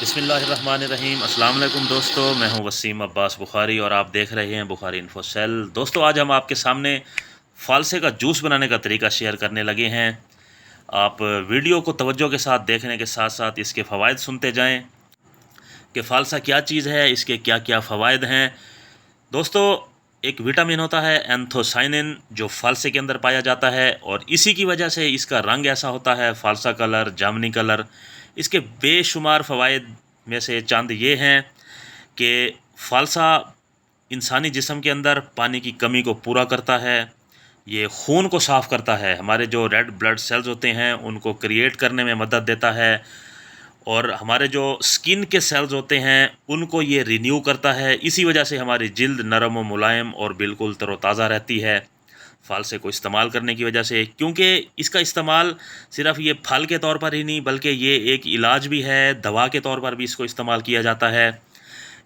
بسم اللہ الرحمن الرحیم۔ السلام علیکم دوستو، میں ہوں وسیم عباس بخاری اور آپ دیکھ رہے ہیں بخاری انفو سیل۔ دوستو آج ہم آپ کے سامنے فالسے کا جوس بنانے کا طریقہ شیئر کرنے لگے ہیں۔ آپ ویڈیو کو توجہ کے ساتھ دیکھنے کے ساتھ ساتھ اس کے فوائد سنتے جائیں کہ فالسا کیا چیز ہے، اس کے کیا کیا فوائد ہیں۔ دوستو ایک وٹامن ہوتا ہے اینتھوسائنن جو فالسے کے اندر پایا جاتا ہے، اور اسی کی وجہ سے اس کا رنگ ایسا ہوتا ہے، فالسا کلر، جامنی کلر۔ اس کے بے شمار فوائد میں سے چند یہ ہیں کہ فالسا انسانی جسم کے اندر پانی کی کمی کو پورا کرتا ہے، یہ خون کو صاف کرتا ہے، ہمارے جو ریڈ بلڈ سیلز ہوتے ہیں ان کو کریٹ کرنے میں مدد دیتا ہے، اور ہمارے جو سکن کے سیلز ہوتے ہیں ان کو یہ رینیو کرتا ہے۔ اسی وجہ سے ہماری جلد نرم و ملائم اور بالکل تر و تازہ رہتی ہے فالسے کو استعمال کرنے کی وجہ سے، کیونکہ اس کا استعمال صرف یہ پھل کے طور پر ہی نہیں بلکہ یہ ایک علاج بھی ہے، دوا کے طور پر بھی اس کو استعمال کیا جاتا ہے۔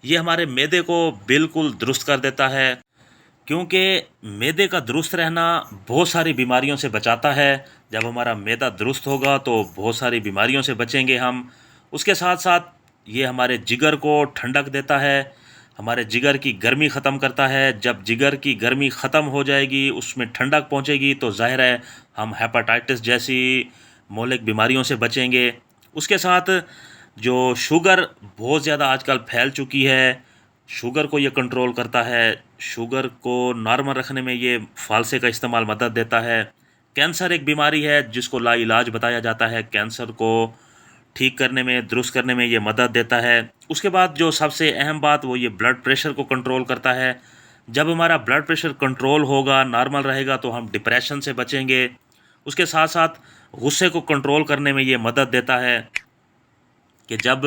یہ ہمارے معدے کو بالکل درست کر دیتا ہے، کیونکہ معدے کا درست رہنا بہت ساری بیماریوں سے بچاتا ہے۔ جب ہمارا معدہ درست ہوگا تو بہت ساری بیماریوں سے بچیں گے ہم۔ اس کے ساتھ ساتھ یہ ہمارے جگر کو ٹھنڈک دیتا ہے، ہمارے جگر کی گرمی ختم کرتا ہے۔ جب جگر کی گرمی ختم ہو جائے گی، اس میں ٹھنڈک پہنچے گی تو ظاہر ہے ہم ہیپاٹائٹس جیسی مہلک بیماریوں سے بچیں گے۔ اس کے ساتھ جو شوگر بہت زیادہ آج کل پھیل چکی ہے، شوگر کو یہ کنٹرول کرتا ہے، شوگر کو نارمل رکھنے میں یہ فالسے کا استعمال مدد دیتا ہے۔ کینسر ایک بیماری ہے جس کو لا علاج بتایا جاتا ہے، کینسر کو ٹھیک کرنے میں، درست کرنے میں یہ مدد دیتا ہے۔ اس کے بعد جو سب سے اہم بات وہ یہ بلڈ پریشر کو کنٹرول کرتا ہے۔ جب ہمارا بلڈ پریشر کنٹرول ہوگا، نارمل رہے گا تو ہم ڈپریشن سے بچیں گے۔ اس کے ساتھ ساتھ غصے کو کنٹرول کرنے میں یہ مدد دیتا ہے کہ جب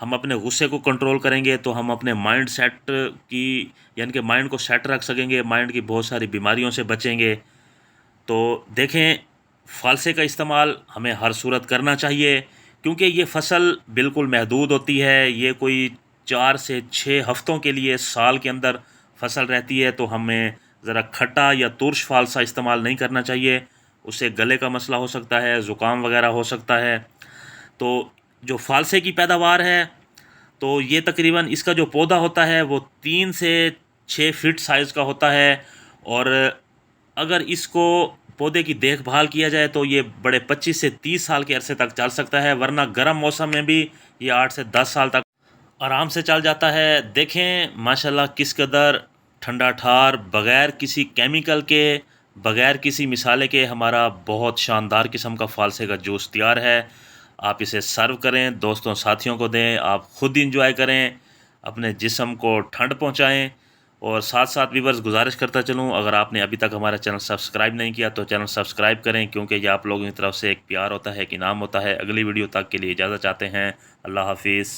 ہم اپنے غصے کو کنٹرول کریں گے تو ہم اپنے مائنڈ سیٹ کی یعنی کہ مائنڈ کو سیٹ رکھ سکیں گے، مائنڈ کی بہت ساری بیماریوں سے بچیں گے۔ تو دیکھیں فالسے کا استعمال ہمیں ہر صورت کرنا چاہیے، کیونکہ یہ فصل بالکل محدود ہوتی ہے، یہ کوئی 4 سے 6 ہفتوں کے لیے سال کے اندر فصل رہتی ہے، تو ہمیں ذرا کھٹا یا ترش فالسا استعمال نہیں کرنا چاہیے، اس سے گلے کا مسئلہ ہو سکتا ہے، زکام وغیرہ ہو سکتا ہے۔ تو جو فالسے کی پیداوار ہے تو یہ تقریباً اس کا جو پودا ہوتا ہے وہ 3 سے 6 فٹ سائز کا ہوتا ہے، اور اگر اس کو پودے کی دیکھ بھال کیا جائے تو یہ بڑے 25 سے 30 سال کے عرصے تک چل سکتا ہے، ورنہ گرم موسم میں بھی یہ 8 سے 10 سال تک آرام سے چل جاتا ہے۔ دیکھیں ماشاءاللہ کس قدر ٹھنڈا ٹھار، بغیر کسی کیمیکل کے، بغیر کسی مسالے کے ہمارا بہت شاندار قسم کا فالسے کا جوس تیار ہے۔ آپ اسے سرو کریں، دوستوں ساتھیوں کو دیں، آپ خود انجوائے کریں، اپنے جسم کو ٹھنڈ پہنچائیں۔ اور ساتھ ساتھ ویورز گزارش کرتا چلوں، اگر آپ نے ابھی تک ہمارا چینل سبسکرائب نہیں کیا تو چینل سبسکرائب کریں، کیونکہ یہ آپ لوگوں کی طرف سے ایک پیار ہوتا ہے، ایک انعام ہوتا ہے۔ اگلی ویڈیو تک کے لیے اجازت چاہتے ہیں، اللہ حافظ۔